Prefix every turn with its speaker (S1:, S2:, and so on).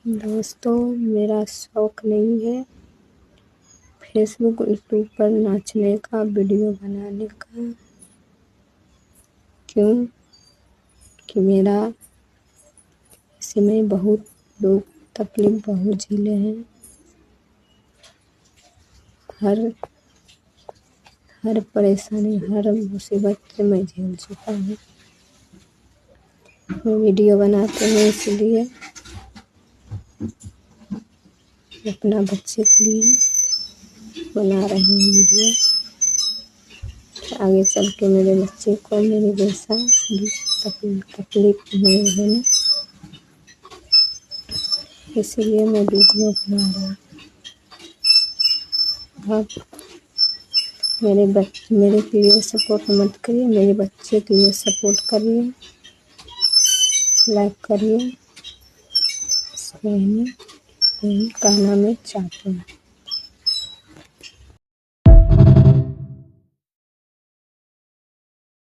S1: दोस्तों, मेरा शौक़ नहीं है फेसबुक यूट्यूब पर नाचने का, वीडियो बनाने का। क्यों कि मेरा इसमें बहुत दुःख तकलीफ़ बहुत झेले हैं। हर परेशानी, हर मुसीबत से मैं झेल चुका हूँ। मैं वीडियो बनाते हैं इसलिए अपना बच्चे के लिए बना रही हूँ वीडियो। आगे चल के मेरे बच्चे को मेरे जैसा तकलीफ़ नहीं होने, इसलिए मैं वीडियो बना रही हूँ। आप मेरे के लिए सपोर्ट मत करिए, मेरे बच्चे के लिए सपोर्ट करिए, लाइक करिए। यही कहना मैं चाहती हूँ।